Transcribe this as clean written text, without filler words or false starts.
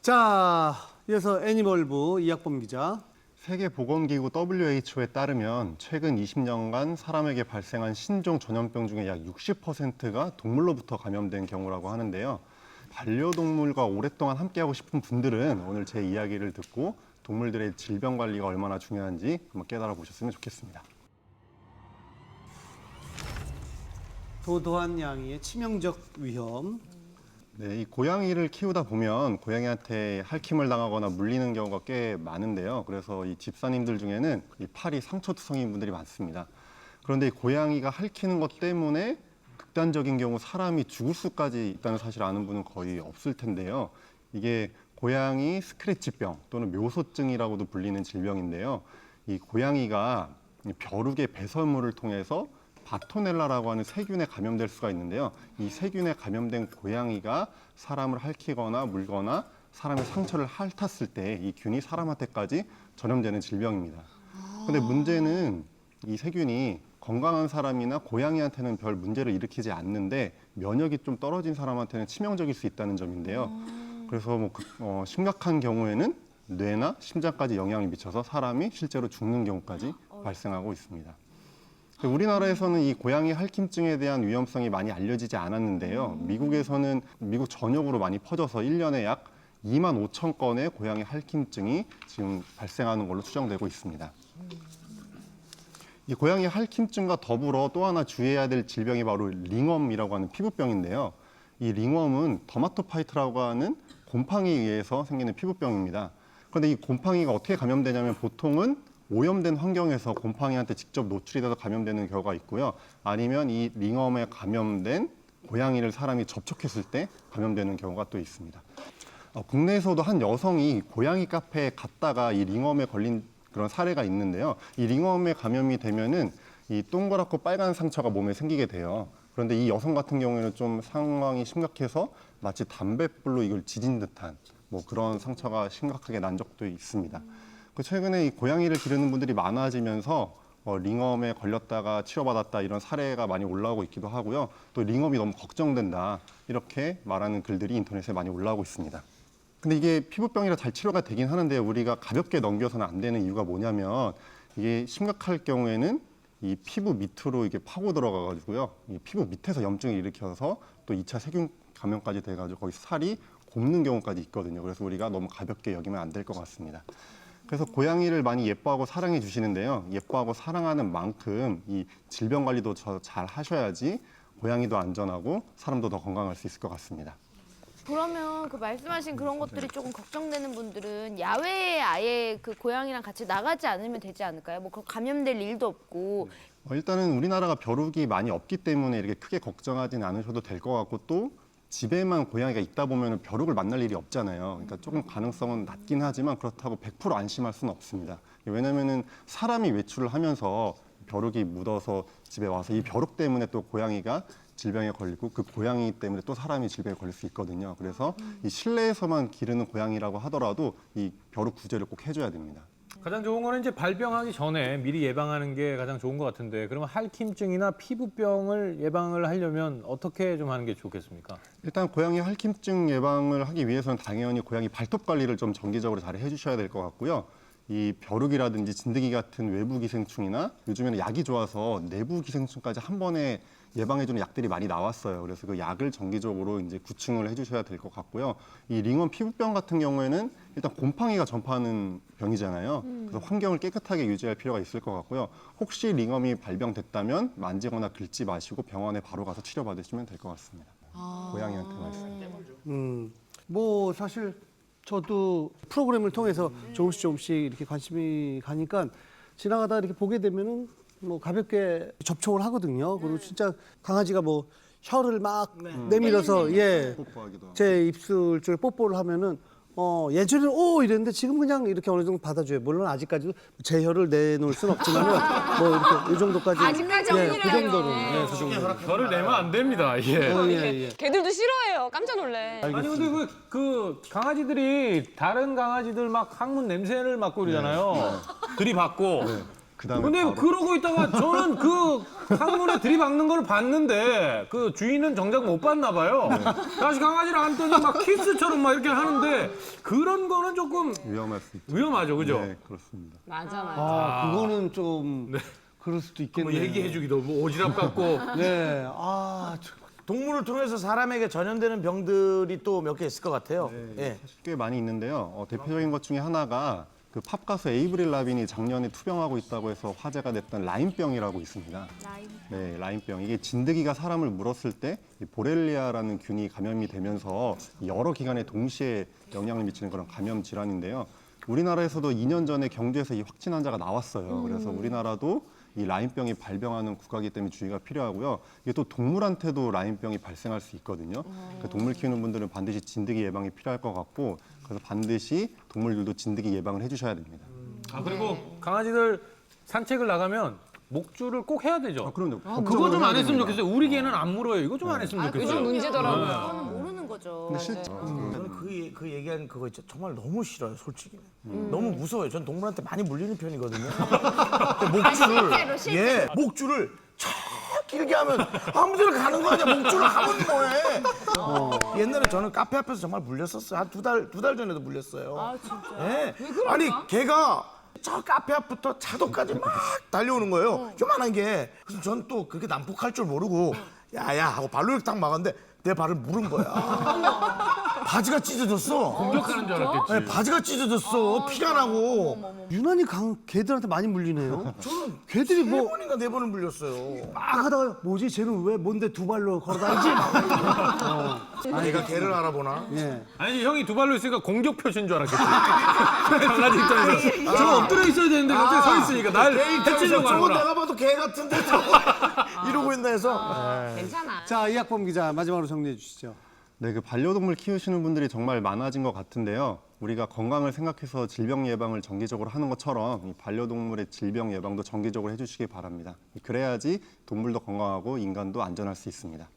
자, 이어서 애니멀부 이학범 기자. 세계보건기구 WHO에 따르면 최근 20년간 사람에게 발생한 신종 전염병 중에 약 60%가 동물로부터 감염된 경우라고 하는데요. 반려동물과 오랫동안 함께하고 싶은 분들은 오늘 제 이야기를 듣고 동물들의 질병 관리가 얼마나 중요한지 한번 깨달아 보셨으면 좋겠습니다. 도도한 양이의 치명적 위험. 네, 이 고양이를 키우다 보면 고양이한테 핥힘을 당하거나 물리는 경우가 꽤 많은데요. 그래서 이 집사님들 중에는 이 팔이 상처투성인 분들이 많습니다. 그런데 이 고양이가 핥히는 것 때문에 극단적인 경우 사람이 죽을 수까지 있다는 사실을 아는 분은 거의 없을 텐데요. 이게 고양이 스크래치병 또는 묘소증이라고도 불리는 질병인데요. 이 고양이가 벼룩의 배설물을 통해서 바토넬라라고 하는 세균에 감염될 수가 있는데요. 이 세균에 감염된 고양이가 사람을 핥히거나 물거나 사람의 상처를 핥았을 때 이 균이 사람한테까지 전염되는 질병입니다. 그런데 문제는 이 세균이 건강한 사람이나 고양이한테는 별 문제를 일으키지 않는데 면역이 좀 떨어진 사람한테는 치명적일 수 있다는 점인데요. 그래서 심각한 경우에는 뇌나 심장까지 영향을 미쳐서 사람이 실제로 죽는 경우까지 발생하고 있습니다. 우리나라에서는 이 고양이 핥힘증에 대한 위험성이 많이 알려지지 않았는데요. 미국에서는 미국 전역으로 많이 퍼져서 1년에 약 2만 5천 건의 고양이 핥힘증이 지금 발생하는 걸로 추정되고 있습니다. 이 고양이 핥힘증과 더불어 또 하나 주의해야 될 질병이 바로 링웜이라고 하는 피부병인데요. 이 링웜은 더마토파이트라고 하는 곰팡이에 의해서 생기는 피부병입니다. 그런데 이 곰팡이가 어떻게 감염되냐면 보통은 오염된 환경에서 곰팡이한테 직접 노출이 돼서 감염되는 경우가 있고요. 아니면 이 링웜에 감염된 고양이를 사람이 접촉했을 때 감염되는 경우가 또 있습니다. 국내에서도 한 여성이 고양이 카페에 갔다가 이 링웜에 걸린 그런 사례가 있는데요. 이 링웜에 감염이 되면은 이 동그랗고 빨간 상처가 몸에 생기게 돼요. 그런데 이 여성 같은 경우에는 좀 상황이 심각해서 마치 담뱃불로 이걸 지진 듯한 그런 상처가 심각하게 난 적도 있습니다. 최근에 이 고양이를 기르는 분들이 많아지면서 링웜에 걸렸다가 치료받았다 이런 사례가 많이 올라오고 있기도 하고요. 또 링웜이 너무 걱정된다 이렇게 말하는 글들이 인터넷에 많이 올라오고 있습니다. 근데 이게 피부병이라 잘 치료가 되긴 하는데 우리가 가볍게 넘겨서는 안 되는 이유가 뭐냐면 이게 심각할 경우에는 이 피부 밑으로 이게 파고 들어가가지고요. 이 피부 밑에서 염증을 일으켜서 또 2차 세균 감염까지 돼가지고 거기서 살이 곪는 경우까지 있거든요. 그래서 우리가 너무 가볍게 여기면 안 될 것 같습니다. 그래서 고양이를 많이 예뻐하고 사랑해 주시는데요. 예뻐하고 사랑하는 만큼 이 질병 관리도 잘 하셔야지 고양이도 안전하고 사람도 더 건강할 수 있을 것 같습니다. 그러면 그 말씀하신 그런 것들이 조금 걱정되는 분들은 야외에 아예 그 고양이랑 같이 나가지 않으면 되지 않을까요? 뭐 감염될 일도 없고. 일단은 우리나라가 벼룩이 많이 없기 때문에 이렇게 크게 걱정하지는 않으셔도 될 것 같고 또 집에만 고양이가 있다 보면 벼룩을 만날 일이 없잖아요. 그러니까 조금 가능성은 낮긴 하지만 그렇다고 100% 안심할 수는 없습니다. 왜냐면은 사람이 외출을 하면서 벼룩이 묻어서 집에 와서 이 벼룩 때문에 또 고양이가 질병에 걸리고 그 고양이 때문에 또 사람이 질병에 걸릴 수 있거든요. 그래서 이 실내에서만 기르는 고양이라고 하더라도 이 벼룩 구제를 꼭 해줘야 됩니다. 가장 좋은 거는 이제 발병하기 전에 미리 예방하는 게 가장 좋은 것 같은데 그러면 핥힘증이나 피부병을 예방을 하려면 어떻게 좀 하는 게 좋겠습니까? 일단 고양이 핥힘증 예방을 하기 위해서는 당연히 고양이 발톱 관리를 좀 정기적으로 잘 해주셔야 될 것 같고요. 이 벼룩이라든지 진드기 같은 외부 기생충이나 요즘에는 약이 좋아서 내부 기생충까지 한 번에 예방해주는 약들이 많이 나왔어요. 그래서 그 약을 정기적으로 이제 구충을 해주셔야 될 것 같고요. 이 링웜 피부병 같은 경우에는 일단 곰팡이가 전파하는 병이잖아요. 그래서 환경을 깨끗하게 유지할 필요가 있을 것 같고요. 혹시 링웜이 발병됐다면 만지거나 긁지 마시고 병원에 바로 가서 치료받으시면 될 것 같습니다. 고양이한테 말씀. 사실 저도 프로그램을 통해서 조금씩 이렇게 관심이 가니까 지나가다 이렇게 보게 되면은 가볍게 접촉을 하거든요. 그리고 진짜 강아지가 혀를 막 내밀어서 뽀뽀하기도 하고. 제 입술 쪽에 뽀뽀를 하면은 예전에는 이랬는데 지금 그냥 이렇게 어느 정도 받아줘요. 물론 아직까지도 제 혀를 내놓을 수는 없지만은 이렇게 이 정도까지. 아직까지 그 없기라요. 정도는. 그 정도는. 혀를 내면 안 됩니다. 예. 걔들도 싫어해요. 깜짝 놀래. 아니 근데 그 강아지들이 다른 강아지들 막 항문 냄새를 맡고 이러잖아요. 들이받고. 그다음에 근데 바로 그러고 있다가 저는 그 창문에 들이박는 걸 봤는데 그 주인은 정작 못 봤나 봐요. 다시 강아지를 안더니 막 키스처럼 막 이렇게 하는데 그런 거는 조금 위험할 수 있죠. 위험하죠, 그죠? 네, 그렇습니다. 맞아. 아, 그거는 좀 그럴 수도 뭐 있겠네요. 얘기해주기도 뭐 오지랖 같고. 네. 아, 동물을 통해서 사람에게 전염되는 병들이 또 몇 개 있을 것 같아요. 예. 꽤 많이 있는데요. 대표적인 것 중에 하나가 그 팝 가수 에이브릴 라빈이 작년에 투병하고 있다고 해서 화제가 됐던 라임병이라고 있습니다. 네, 라임병. 이게 진드기가 사람을 물었을 때 이 보렐리아라는 균이 감염이 되면서 여러 기관에 동시에 영향을 미치는 그런 감염 질환인데요. 우리나라에서도 2년 전에 경주에서 이 확진 환자가 나왔어요. 그래서 우리나라도 이 라임병이 발병하는 국가이기 때문에 주의가 필요하고요. 이게 또 동물한테도 라임병이 발생할 수 있거든요. 그러니까 동물 키우는 분들은 반드시 진드기 예방이 필요할 것 같고, 그래서 반드시 동물들도 진드기 예방을 해주셔야 됩니다. 아 그리고 강아지들 산책을 나가면 목줄을 꼭 해야 되죠. 그럼요. 그거 좀 안 했으면 좋겠어요. 우리 개는 안 물어요. 이거 좀 안 했으면 좋겠어요. 요즘 문제더라고요. 그거는 모르는 거죠. 근데 실제 저는 그 얘기한 그거 있죠. 정말 너무 싫어요, 솔직히. 너무 무서워요. 전 동물한테 많이 물리는 편이거든요. 근데 목줄을 실제로. 예, 목줄을 저 길게 하면 아무데나 가는 거 아니야. 목줄을 하면 뭐해? 옛날에 저는 카페 앞에서 정말 물렸었어요. 한 두 달 전에도 물렸어요. 아 진짜? 예. 아니 걔가 저 카페 앞부터 차도까지 막 달려오는 거예요. 요만한 게. 그래서 전 또 그렇게 난폭할 줄 모르고 야야 하고 발로 이렇게 딱 막았는데 내 발을 물은 거야. 바지가 찢어졌어. 공격하는 줄 알았겠지. 네, 바지가 찢어졌어. 피가 나고. 유난히 개들한테 많이 물리네요. 저는 개들이 세 뭐 번인가 네 번을 물렸어요. 막 하다가 뭐지? 쟤는 왜 뭔데 두 발로 걸어다니지? 내가 개를 알아보나? 예. 아니 형이 두 발로 있으니까 공격 표시인 줄 알았겠지. 강아지 입장에서 저 엎드려 있어야 되는데 갑자기 서 있으니까 날 해치려고 저거 하는구나. 내가 봐도 개 같은데 저거 이러고 있나 해서. 괜찮아. 자, 이학범 기자 마지막으로 정리해 주시죠. 네, 그 반려동물 키우시는 분들이 정말 많아진 것 같은데요. 우리가 건강을 생각해서 질병 예방을 정기적으로 하는 것처럼 이 반려동물의 질병 예방도 정기적으로 해주시기 바랍니다. 그래야지 동물도 건강하고 인간도 안전할 수 있습니다.